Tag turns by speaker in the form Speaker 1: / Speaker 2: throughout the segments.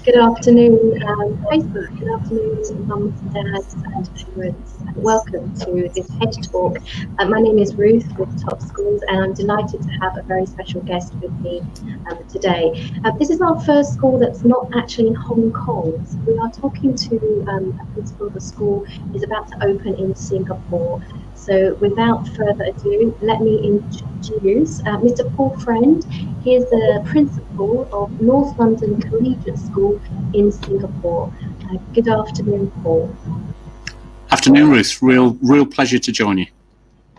Speaker 1: Good afternoon, Facebook. Good afternoon to mums, dads and parents. Welcome to this HeadTalk. My name is Ruth with Top Schools, and I'm delighted to have a very special guest with me today. This is our first school that's not actually in Hong Kong. So we are talking to a principal of a school is about to open in Singapore. So without further ado, let me introduce Mr. Paul Friend. He is the principal of North London Collegiate School in Singapore. Good afternoon, Paul.
Speaker 2: Afternoon, Ruth. Real pleasure to join you.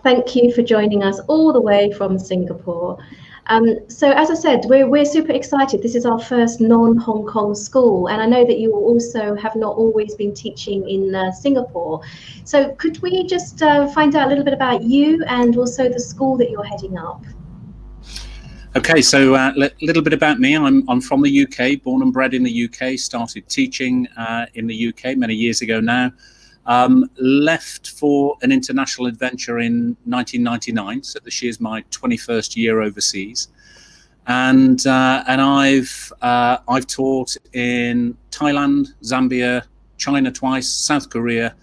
Speaker 1: Thank you for joining us all the way from Singapore. So as I said, we're super excited. This is our first non-Hong Kong school, and I know that you also have not always been teaching in Singapore. So could we just find out a little bit about you and also the school that you're heading up?
Speaker 2: Okay, so a little bit about me. I'm from the UK, born and bred in the UK, started teaching in the UK many years ago now. Left for an international adventure in 1999, so this year's my 21st year overseas, and I've taught in Thailand, Zambia, China twice, South Korea,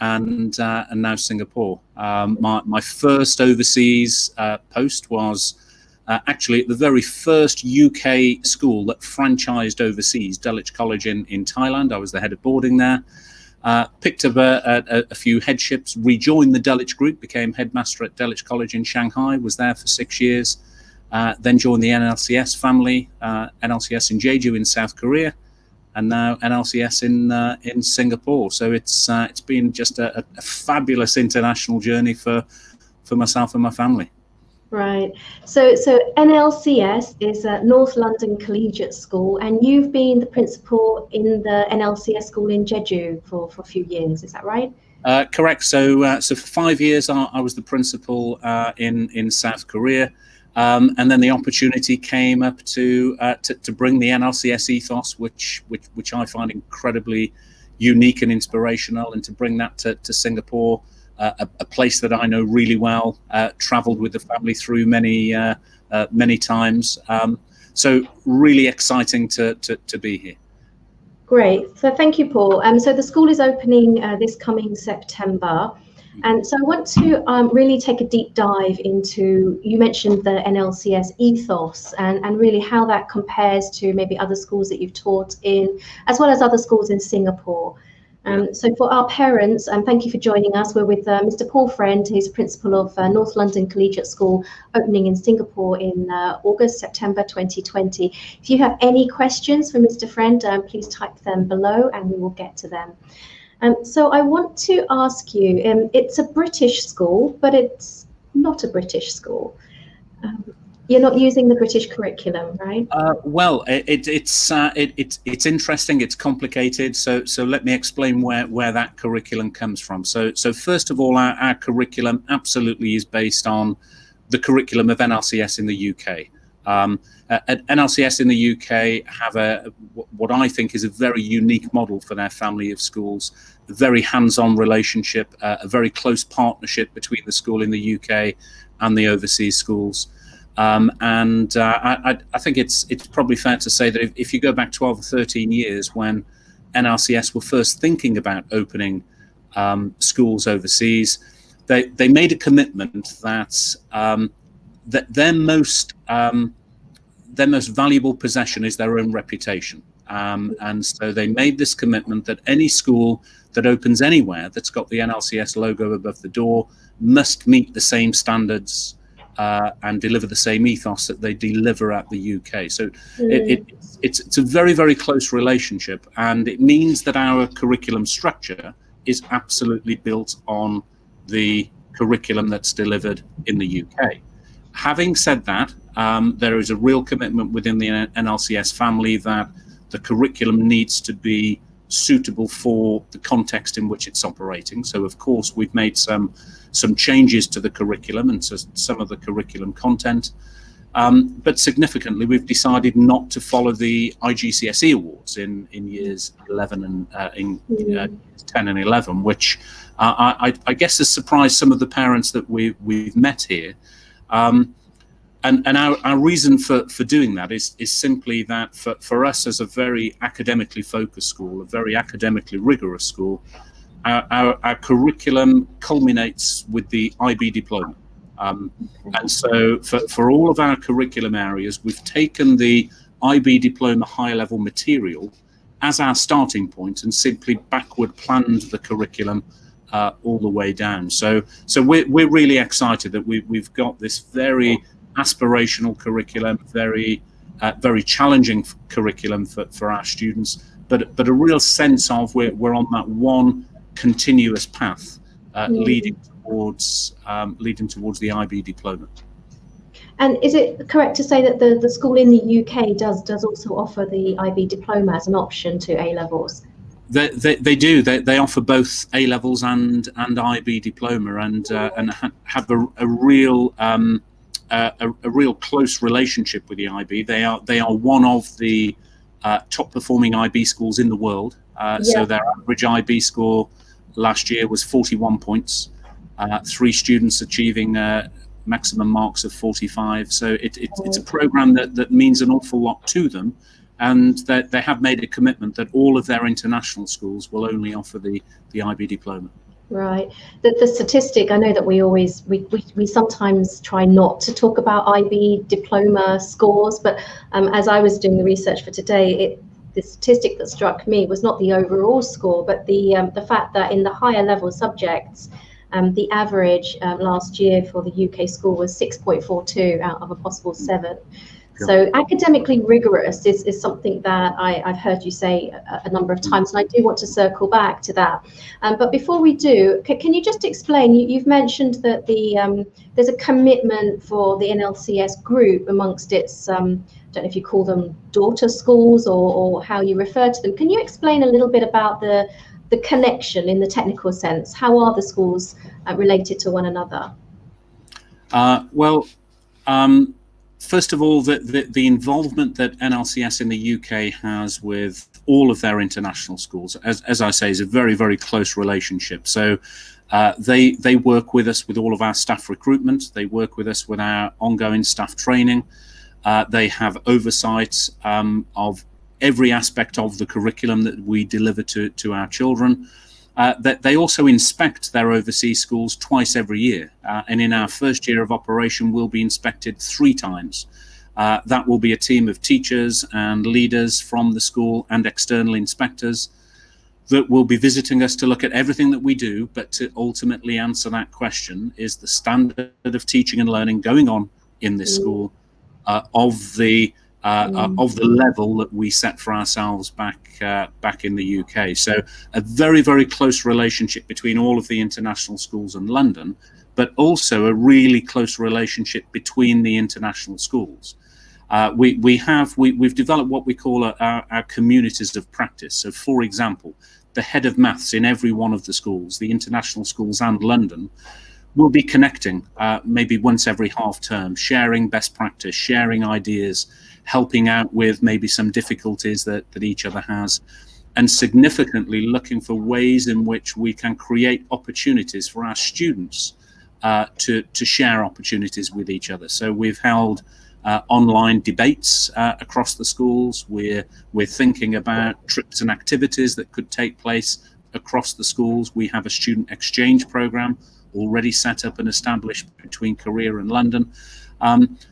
Speaker 2: and now Singapore. My first overseas post was actually at the very first UK school that franchised overseas, Dulwich College in Thailand. I was the head of boarding there. Picked up a few headships, rejoined the Dulwich group, became headmaster at Dulwich College in Shanghai, was there for 6 years, then joined the NLCS family, NLCS in Jeju in South Korea, and now NLCS in Singapore. So it's been just a fabulous international journey for myself and my family.
Speaker 1: Right. So NLCS is North London Collegiate School, and you've been the principal in the NLCS school in Jeju for a few years. Is that right?
Speaker 2: Correct. So for 5 years, I was the principal in South Korea, and then the opportunity came up to bring the NLCS ethos, which I find incredibly unique and inspirational, and to bring that to Singapore. A place that I know really well, travelled with the family through many times. So really exciting to be here.
Speaker 1: Great. So thank you, Paul. So the school is opening this coming September. And so I want to really take a deep dive into, you mentioned the NLCS ethos and really how that compares to maybe other schools that you've taught in, as well as other schools in Singapore. So for our parents, thank you for joining us. We're with Mr. Paul Friend, who's principal of North London Collegiate School, opening in Singapore in September 2020. If you have any questions for Mr. Friend, please type them below and we will get to them. So I want to ask you, it's a British school, but it's not a British school. You're not using the British curriculum, right?
Speaker 2: Well, it's interesting. It's complicated. So let me explain where that curriculum comes from. So first of all, our curriculum absolutely is based on the curriculum of NLCS in the UK. At NLCS in the UK have what I think is a very unique model for their family of schools. A very hands-on relationship, a very close partnership between the school in the UK and the overseas schools. I think it's probably fair to say that if you go back 12 or 13 years when NLCS were first thinking about opening schools overseas, they made a commitment that their most valuable possession is their own reputation. And so they made this commitment that any school that opens anywhere that's got the NLCS logo above the door must meet the same standards and deliver the same ethos that they deliver at the UK. So it's a very, very close relationship, and it means that our curriculum structure is absolutely built on the curriculum that's delivered in the UK. Having said that, there is a real commitment within the NLCS family that the curriculum needs to be suitable for the context in which it's operating. So of course we've made some changes to the curriculum and to some of the curriculum content, but significantly we've decided not to follow the IGCSE awards in years 11 and 10 and 11, which I guess has surprised some of the parents that we've met here. And our reason for doing that is simply that for us as a very academically focused school, a very academically rigorous school, our curriculum culminates with the IB diploma. And so for all of our curriculum areas, we've taken the IB diploma higher level material as our starting point and simply backward planned the curriculum all the way down. So we're really excited that we've got this very aspirational curriculum, very challenging curriculum for our students, but a real sense of we're on that one continuous path leading towards the IB diploma.
Speaker 1: And is it correct to say that the school in the UK does also offer the IB diploma as an option to A levels?
Speaker 2: They do. They offer both A levels and IB diploma, and have a real close relationship with the IB. They are one of the top performing IB schools in the world. So their average IB score last year was 41 points. 3 students achieving maximum marks of 45. So it's a program that means an awful lot to them, and that they have made a commitment that all of their international schools will only offer the IB diploma.
Speaker 1: Right. The statistic, I know that we sometimes try not to talk about IB diploma scores, but as I was doing the research for today, the statistic that struck me was not the overall score, but the fact that in the higher level subjects, the average last year for the UK score was 6.42 out of a possible 7. So academically rigorous is something that I've heard you say a number of times, and I do want to circle back to that. But before we do, can you just explain, you've mentioned that there's a commitment for the NLCS group amongst its, I don't know if you call them daughter schools or how you refer to them. Can you explain a little bit about the connection in the technical sense? How are the schools related to one another?
Speaker 2: First of all, the involvement that NLCS in the UK has with all of their international schools, as I say, is a very, very close relationship. So they work with us with all of our staff recruitment. They work with us with our ongoing staff training. They have oversight of every aspect of the curriculum that we deliver to our children. That they also inspect their overseas schools twice every year, and in our first year of operation we'll be inspected 3 times. That will be a team of teachers and leaders from the school and external inspectors that will be visiting us to look at everything that we do, but to ultimately answer that question: is the standard of teaching and learning going on in this school of the level that we set for ourselves back in the UK. So a very, very close relationship between all of the international schools in London, but also a really close relationship between the international schools. We've developed what we call our communities of practice. So, for example, the head of maths in every one of the schools, the international schools and London, will be connecting maybe once every half term, sharing best practice, sharing ideas, helping out with maybe some difficulties that each other has, and significantly looking for ways in which we can create opportunities for our students to share opportunities with each other. So we've held online debates across the schools. We're thinking about trips and activities that could take place across the schools. We have a student exchange program already set up and established between Korea and London.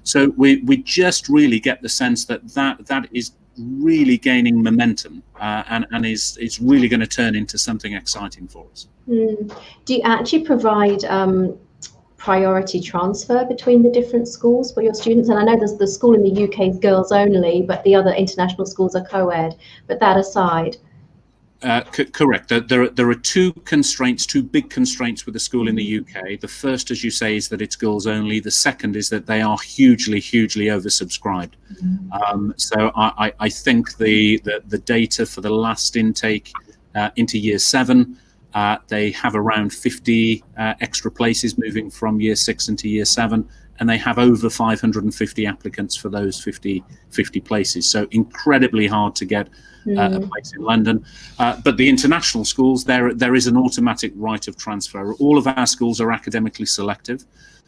Speaker 2: So we just really get the sense that is really gaining momentum and is really going to turn into something exciting for us.
Speaker 1: Do you actually provide priority transfer between the different schools for your students? And I know there's the school in the UK is girls only, but the other international schools are co-ed. But that aside.
Speaker 2: Correct. There are 2 constraints, 2 big constraints with the school in the UK. The first, as you say, is that it's girls only. The second is that they are hugely oversubscribed. So I think the data for the last intake into year 7 They have around 50 extra places moving from year 6 into year 7, and they have over 550 applicants for those 50 places. So incredibly hard to get a place in London. But the international schools, there is an automatic right of transfer. All of our schools are academically selective.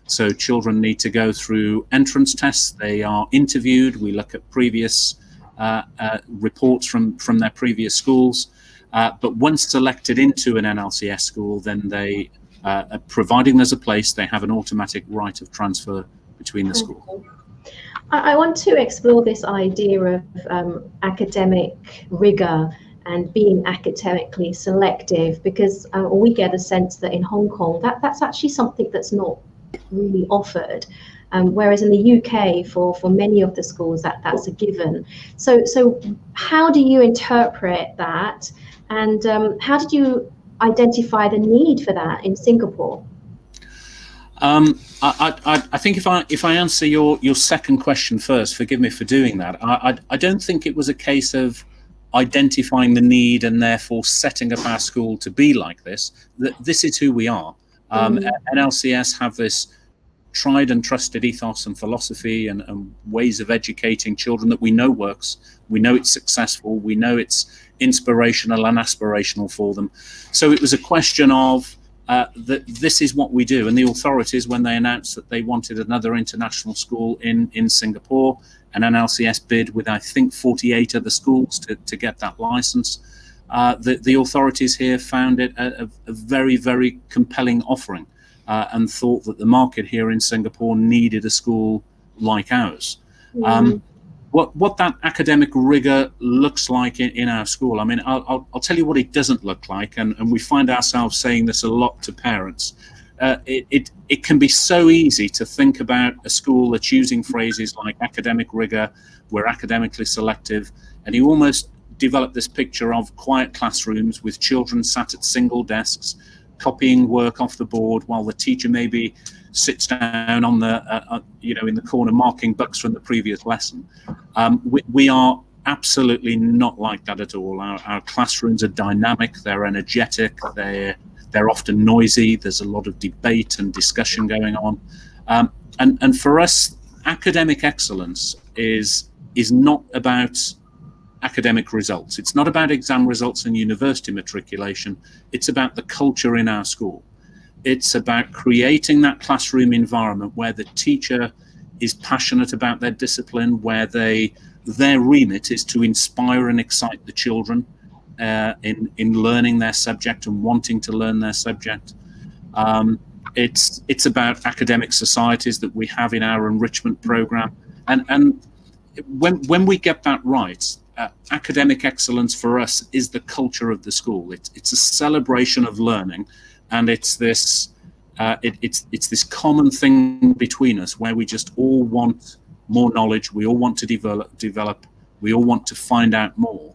Speaker 2: So children need to go through entrance tests. They are interviewed. We look at previous reports from their previous schools. But once selected into an NLCS school, then they, providing there's a place, they have an automatic right of transfer between the schools.
Speaker 1: I want to explore this idea of academic rigor and being academically selective, because we get a sense that in Hong Kong, that's actually something that's not really offered. Whereas in the UK, for many of the schools, that's a given. So how do you interpret that? And how did you identify the need for that in Singapore?
Speaker 2: I think if I answer your second question first, forgive me for doing that. I don't think it was a case of identifying the need and therefore setting up our school to be like this. This is who we are. NLCS have this tried and trusted ethos and philosophy and ways of educating children that we know works. We know it's successful. We know it's inspirational and aspirational for them. So it was a question of that this is what we do. And the authorities, when they announced that they wanted another international school in Singapore, an NLCS bid with, I think, 48 other schools to get that license, the authorities here found it a very, very compelling offering and thought that the market here in Singapore needed a school like ours. What that academic rigor looks like in our school, I mean, I'll tell you what it doesn't look like, and we find ourselves saying this a lot to parents. It can be so easy to think about a school that's using phrases like academic rigor, we're academically selective, and you almost develop this picture of quiet classrooms with children sat at single desks, copying work off the board while the teacher maybe sits down on the in the corner marking books from the previous lesson. We are absolutely not like that at all. Our classrooms are dynamic, they're energetic, they're often noisy, there's a lot of debate and discussion going on. And for us, academic excellence is not about academic results. It's not about exam results and university matriculation. It's about the culture in our school. It's about creating that classroom environment where the teacher is passionate about their discipline, where their remit is to inspire and excite the children in learning their subject and wanting to learn their subject. It's about academic societies that we have in our enrichment program. And when we get that right, academic excellence for us is the culture of the school. It's a celebration of learning, and it's this common thing between us where we just all want more knowledge. We all want to develop. We all want to find out more.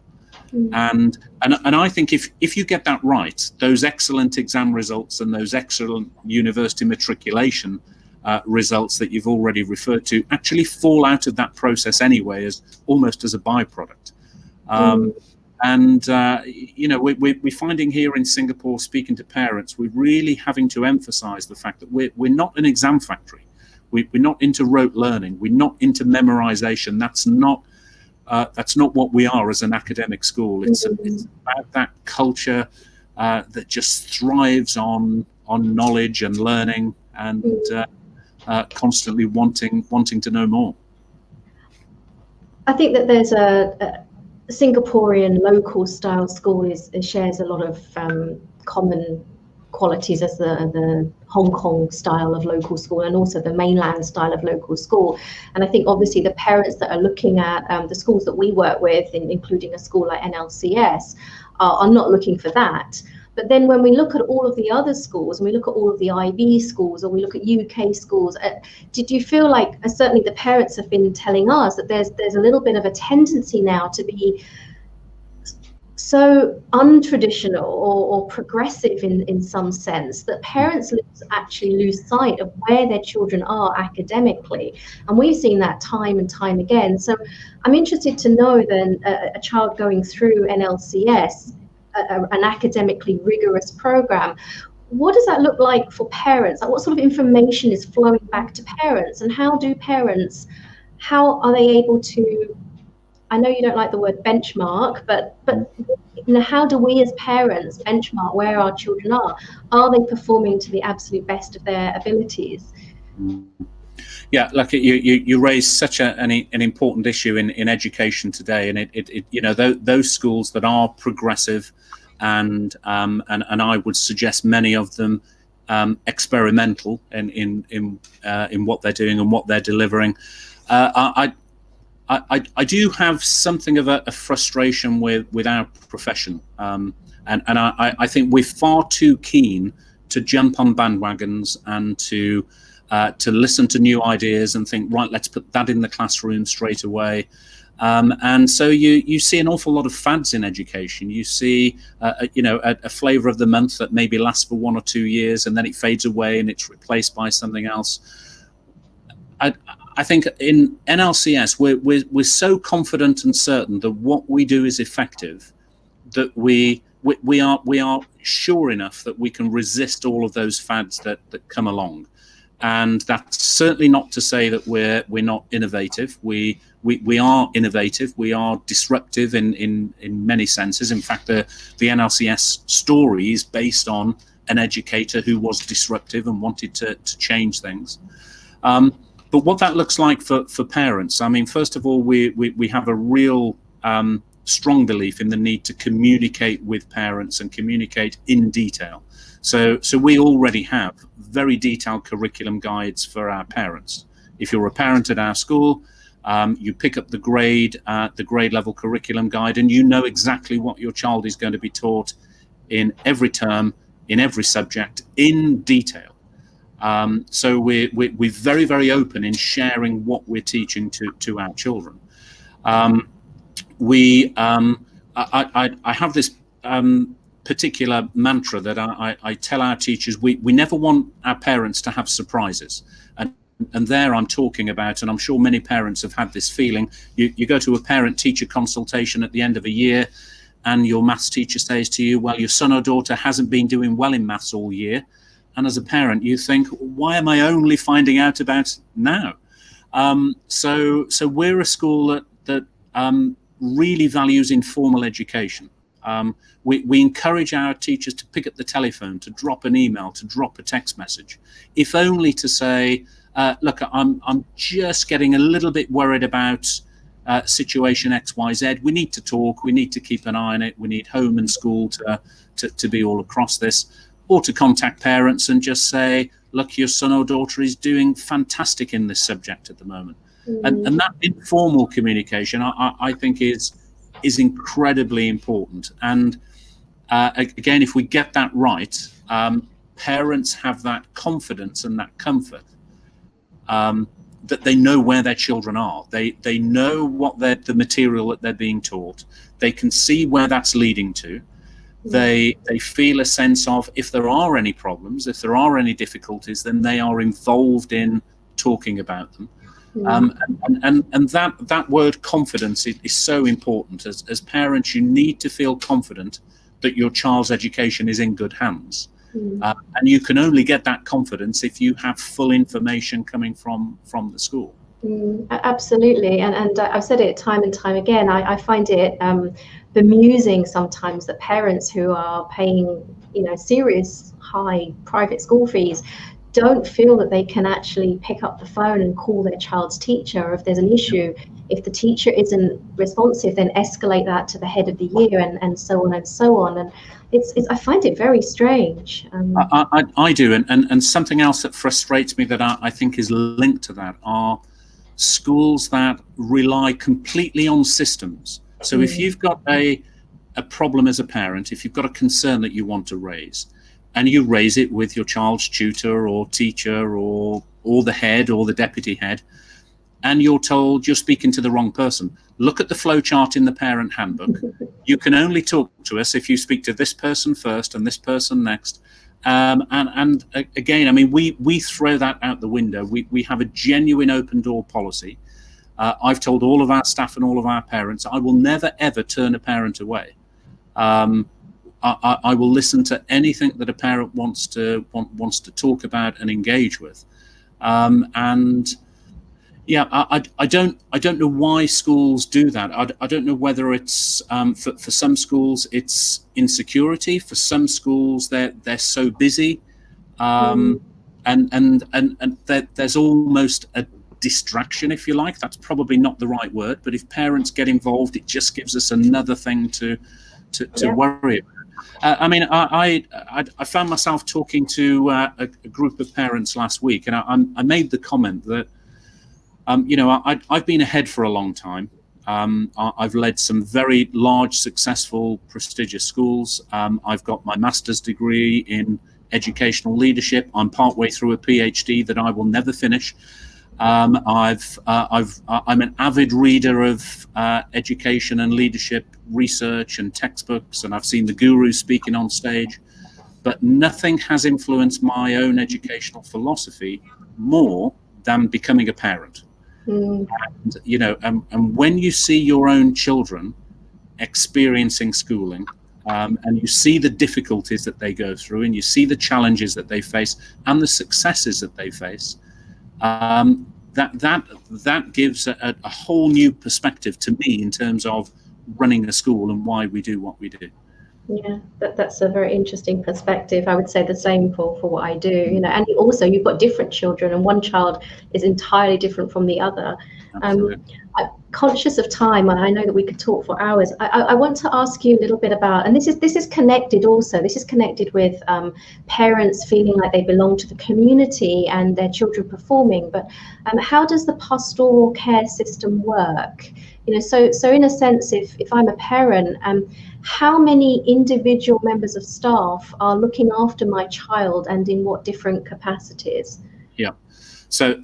Speaker 2: And I think if you get that right, those excellent exam results and those excellent university matriculation results that you've already referred to actually fall out of that process anyway, as almost as a byproduct. We're finding here in Singapore, speaking to parents, we're really having to emphasize the fact that we're not an exam factory. We're not into rote learning. We're not into memorization. That's not what we are as an academic school. It's about that culture that just thrives on knowledge and learning and constantly wanting to know more.
Speaker 1: I think that there's a Singaporean local style school shares a lot of common qualities as the Hong Kong style of local school and also the mainland style of local school. And I think obviously the parents that are looking at the schools that we work with, including a school like NLCS, are not looking for that. But then when we look at all of the other schools, and we look at all of the IB schools, or we look at UK schools, did you feel like, certainly the parents have been telling us, that there's a little bit of a tendency now to be so untraditional or progressive in some sense that parents actually lose sight of where their children are academically? And we've seen that time and time again. So I'm interested to know then, a child going through NLCS, an academically rigorous program. What does that look like for parents? Like, what sort of information is flowing back to parents, and how are they able to, I know you don't like the word benchmark, but how do we as parents benchmark where our children are? Are they performing to the absolute best of their abilities?
Speaker 2: Yeah, like you raised such an important issue in education today, and it those schools that are progressive, and I would suggest many of them experimental in what they're doing and what they're delivering. I do have something of a frustration with our profession, and I think we're far too keen to jump on bandwagons and to listen to new ideas and think, right, let's put that in the classroom straight away. And so you see an awful lot of fads in education. You see, a flavour of the month that maybe lasts for 1 or 2 years, and then it fades away and it's replaced by something else. I think in NLCS we're so confident and certain that what we do is effective, that we are sure enough that we can resist all of those fads that come along. And that's certainly not to say that we're not innovative. We are innovative. We are disruptive in many senses. In fact, the NLCS story is based on an educator who was disruptive and wanted to change things. But what that looks like for parents, I mean, first of all, we have a real strong belief in the need to communicate with parents and communicate in detail. So we already have very detailed curriculum guides for our parents. If you're a parent at our school, you pick up the grade level curriculum guide, and you know exactly what your child is going to be taught in every term, in every subject, in detail. So we're very, very open in sharing what we're teaching to our children. I have this particular mantra that I tell our teachers: we never want our parents to have surprises. And there I'm talking about, and I'm sure many parents have had this feeling, you go to a parent-teacher consultation at the end of a year, and your maths teacher says to you, well, your son or daughter hasn't been doing well in maths all year. And as a parent, you think, why am I only finding out about it now? So we're a school that really values informal education. We encourage our teachers to pick up the telephone, to drop an email, to drop a text message, if only to say, look, I'm just getting a little bit worried about situation XYZ. We need to talk. We need to keep an eye on it. We need home and school to be all across this. Or to contact parents and just say, look, your son or daughter is doing fantastic in this subject at the moment. Mm. And that informal communication, I think, is incredibly important. And again, if we get that right, parents have that confidence and that comfort that they know where their children are. They know what the material that they're being taught. They can see where that's leading to. They feel a sense of, if there are any problems, if there are any difficulties, then they are involved in talking about them. And that word confidence is so important. As parents, you need to feel confident that your child's education is in good hands. And you can only get that confidence if you have full information coming from the school.
Speaker 1: Absolutely, and I've said it time and time again. I find it bemusing sometimes that parents who are paying, serious high private school fees don't feel that they can actually pick up the phone and call their child's teacher if there's an issue. If the teacher isn't responsive, then escalate that to the head of the year, and so on and so on. And it's I find it very strange.
Speaker 2: I do, and something else that frustrates me that I think is linked to that are schools that rely completely on systems. So if you've got a problem as a parent, if you've got a concern that you want to raise, and you raise it with your child's tutor or teacher or the head or the deputy head, and you're told you're speaking to the wrong person, look at the flowchart in the parent handbook. You can only talk to us if you speak to this person first and this person next. And again, I mean, we throw that out the window. We have a genuine open door policy. I've told all of our staff and all of our parents, I will never, ever turn a parent away. I will listen to anything that a parent wants to talk about and engage with. And yeah, I don't know why schools do that. I don't know whether it's for some schools it's insecurity. For some schools they're so busy, and there's almost a distraction, if you like. That's probably not the right word, but if parents get involved, it just gives us another thing to worry about. I mean, I found myself talking to a group of parents last week, and I made the comment that, you know, I've been ahead for a long time. I've led some very large, successful, prestigious schools. I've got my master's degree in educational leadership. I'm partway through a PhD that I will never finish. I'm an avid reader of education and leadership research and textbooks, and I've seen the gurus speaking on stage, but nothing has influenced my own educational philosophy more than becoming a parent. And, you know, and when you see your own children experiencing schooling, and you see the difficulties that they go through, and you see the challenges that they face and the successes that they face, that gives a whole new perspective to me in terms of running a school and why we do what we do.
Speaker 1: Yeah, that's a very interesting perspective. I would say the same for what I do, you know, and also you've got different children and one child is entirely different from the other. I'm conscious of time, and I know that we could talk for hours. I want to ask you a little bit about, and this is connected also, this is connected with parents feeling like they belong to the community and their children performing, but how does the pastoral care system work? You know, so in a sense, if I'm a parent, how many individual members of staff are looking after my child and in what different capacities?
Speaker 2: Yeah. So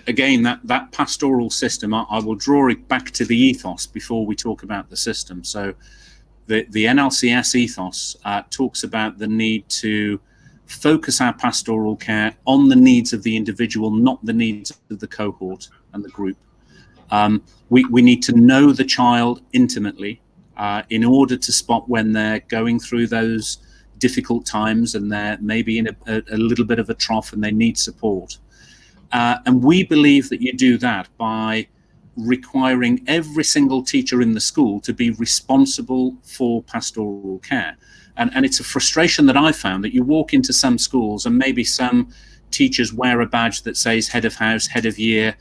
Speaker 2: again, that pastoral system, I will draw it back to the ethos before we talk about the system. So the NLCS ethos talks about the need to focus our pastoral care on the needs of the individual, not the needs of the cohort and the group. We need to know the child intimately in order to spot when they're going through those difficult times and they're maybe in a little bit of a trough and they need support. And we believe that you do that by requiring every single teacher in the school to be responsible for pastoral care. And it's a frustration that I found that you walk into some schools and maybe some teachers wear a badge that says head of house, head of year,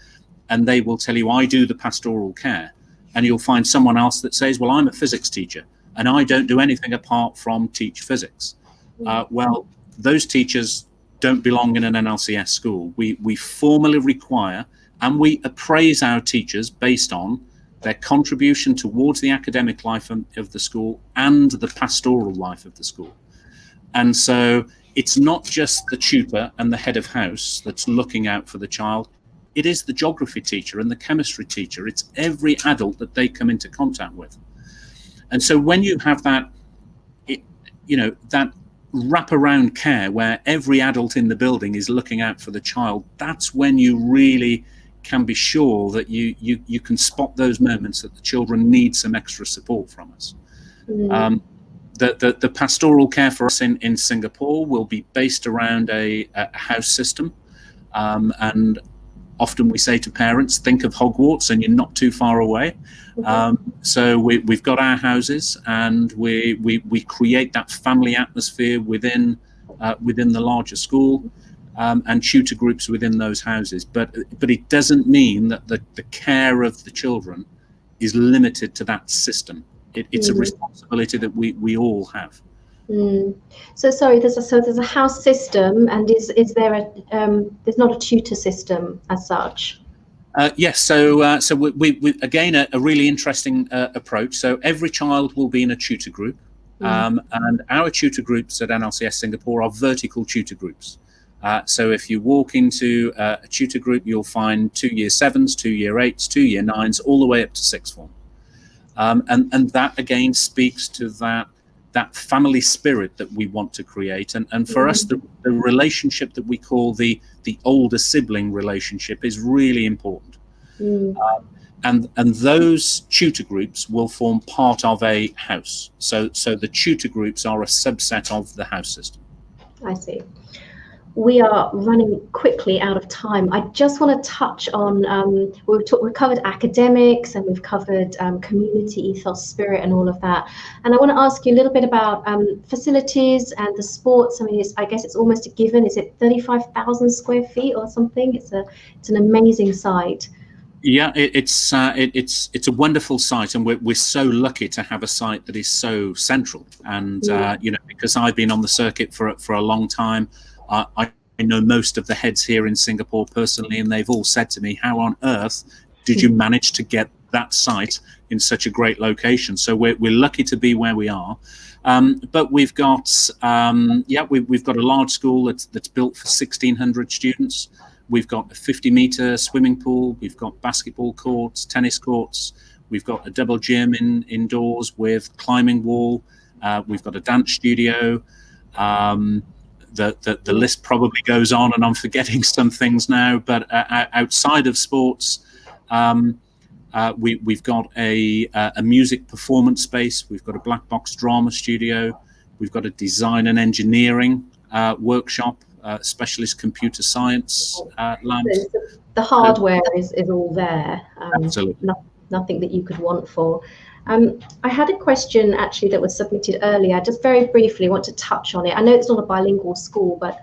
Speaker 2: and they will tell you, I do the pastoral care. And you'll find someone else that says, well, I'm a physics teacher and I don't do anything apart from teach physics. Well, those teachers don't belong in an NLCS school. We formally require and we appraise our teachers based on their contribution towards the academic life of the school and the pastoral life of the school. And so it's not just the tutor and the head of house that's looking out for the child. It is the geography teacher and the chemistry teacher. It's every adult that they come into contact with. And so when you have that, that wraparound care where every adult in the building is looking out for the child, that's when you really can be sure that you can spot those moments that the children need some extra support from us. The pastoral care for us in Singapore will be based around a house system, and often we say to parents, think of Hogwarts and you're not too far away. So we've got our houses and we create that family atmosphere within the larger school, and tutor groups within those houses. But it doesn't mean that the care of the children is limited to that system. It's a responsibility that we all have.
Speaker 1: So sorry, there's a house system, and is there there's not a tutor system as such?
Speaker 2: Yes. So we again a really interesting approach. So every child will be in a tutor group, and our tutor groups at NLCS Singapore are vertical tutor groups. So if you walk into a tutor group, you'll find 2 year 7s, 2 year 8s, 2 year 9s, all the way up to 6th form, and that again speaks to that family spirit that we want to create. And for us, the relationship that we call the older sibling relationship is really important. and those tutor groups will form part of a house. So the tutor groups are a subset of the house system.
Speaker 1: I see. We are running quickly out of time. I just want to touch on, we've covered academics, and we've covered community, ethos, spirit, and all of that. And I want to ask you a little bit about facilities and the sports. I mean, I guess it's almost a given. Is it 35,000 square feet or something? It's an amazing site.
Speaker 2: Yeah, it's a wonderful site, and we're so lucky to have a site that is so central. And you know, because I've been on the circuit for a long time, I know most of the heads here in Singapore personally, and they've all said to me, "How on earth did you manage to get that site in such a great location?" So we're lucky to be where we are. But we've got we've got a large school that's built for 1,600 students. We've got a 50-meter swimming pool. We've got basketball courts, tennis courts. We've got a double gym indoors with climbing wall. We've got a dance studio. The list probably goes on, and I'm forgetting some things now. But outside of sports, we've got a music performance space. We've got a black box drama studio. We've got a design and engineering workshop. Specialist computer science labs.
Speaker 1: The hardware is all there.
Speaker 2: Absolutely.
Speaker 1: Nothing that you could want for. I had a question actually that was submitted earlier. Just very briefly want to touch on it. I know it's not a bilingual school, but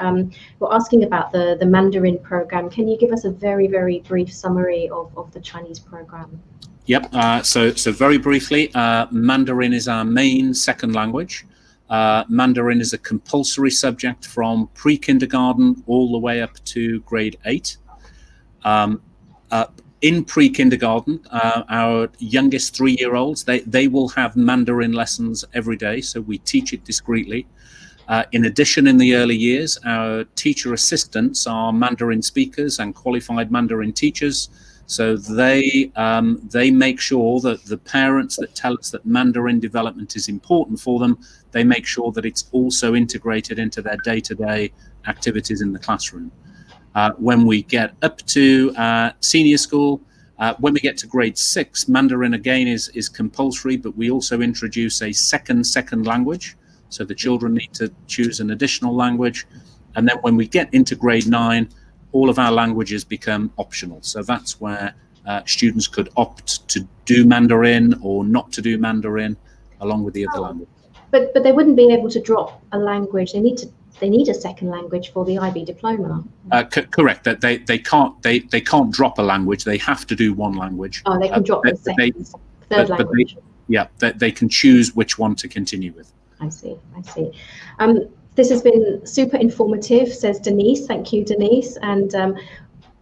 Speaker 1: we're asking about the Mandarin program. Can you give us a very, very brief summary of the Chinese program?
Speaker 2: Yep. So very briefly, Mandarin is our main second language. Mandarin is a compulsory subject from pre-kindergarten all the way up to grade 8. In pre-kindergarten, our youngest 3-year-olds, they will have Mandarin lessons every day, so we teach it discreetly. In addition, in the early years, our teacher assistants are Mandarin speakers and qualified Mandarin teachers. So they make sure that the parents that tell us that Mandarin development is important for them, they make sure that it's also integrated into their day-to-day activities in the classroom. When we get up to senior school, when we get to grade 6, Mandarin again is compulsory, but we also introduce a second language. So the children need to choose an additional language. And then when we get into grade 9, all of our languages become optional. So that's where students could opt to do Mandarin or not to do Mandarin along with the other language.
Speaker 1: But they wouldn't be able to drop a language. They need a second language for the IB diploma.
Speaker 2: Correct. That they can't drop a language. They have to do one language.
Speaker 1: Oh, they can drop the third language.
Speaker 2: They can choose which one to continue with.
Speaker 1: I see. This has been super informative, says Denise. Thank you, Denise. And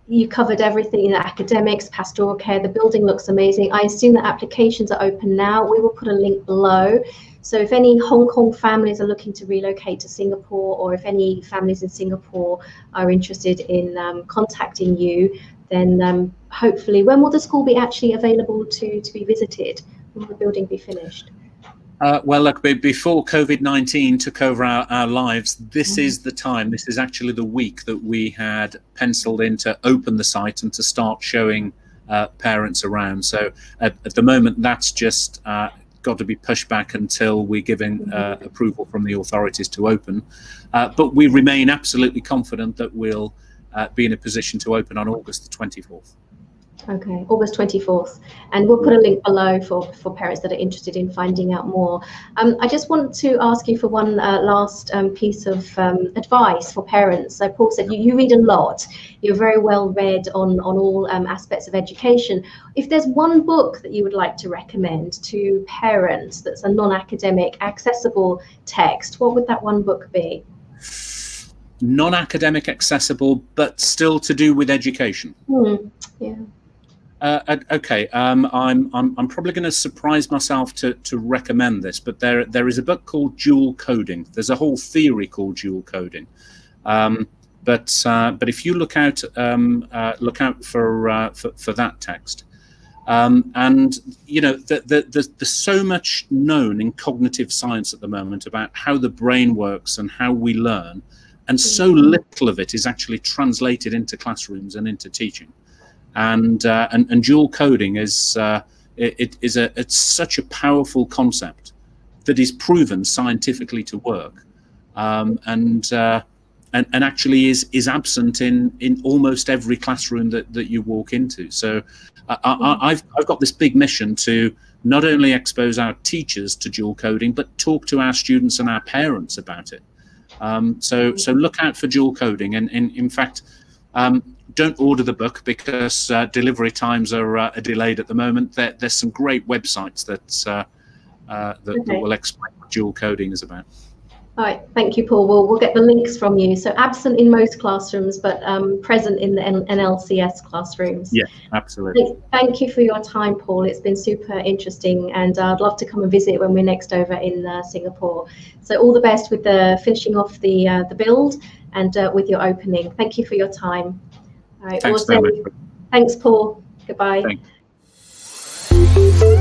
Speaker 1: you covered everything in academics, pastoral care. The building looks amazing. I assume that applications are open now. We will put a link below. So if any Hong Kong families are looking to relocate to Singapore, or if any families in Singapore are interested in contacting you, then hopefully, when will the school be actually available to be visited? When will the building be finished?
Speaker 2: Well, look, before COVID-19 took over our lives, this is the time. This is actually the week that we had penciled in to open the site and to start showing parents around. So at the moment, that's just got to be pushed back until we're given approval from the authorities to open. But we remain absolutely confident that we'll be in a position to open on August the 24th.
Speaker 1: Okay, August 24th. And we'll put a link below for parents that are interested in finding out more. I just want to ask you for one last piece of advice for parents. So Paul said you read a lot. You're very well read on all aspects of education. If there's one book that you would like to recommend to parents that's a non-academic, accessible text, what would that one book be?
Speaker 2: Non-academic, accessible, but still to do with education.
Speaker 1: Yeah.
Speaker 2: Okay, I'm probably going to surprise myself to recommend this, but there is a book called Dual Coding. There's a whole theory called dual coding, but if you look out for that text, and you know there's so much known in cognitive science at the moment about how the brain works and how we learn, and so little of it is actually translated into classrooms and into teaching. and dual coding is it's such a powerful concept that is proven scientifically to work, and actually is absent in almost every classroom that you walk into. So I've got this big mission to not only expose our teachers to dual coding, but talk to our students and our parents about it. So look out for dual coding, and in fact, don't order the book because delivery times are delayed at the moment. There's some great websites that will explain what dual coding is about.
Speaker 1: All right, thank you, Paul. We'll get the links from you. So absent in most classrooms, but present in the NLCS classrooms.
Speaker 2: Yeah, absolutely.
Speaker 1: Thank you for your time, Paul. It's been super interesting, and I'd love to come and visit when we're next over in Singapore. So all the best with the finishing off the build and with your opening. Thank you for your time. All right,
Speaker 2: thanks very much.
Speaker 1: Thanks, Paul. Goodbye.
Speaker 2: Thanks.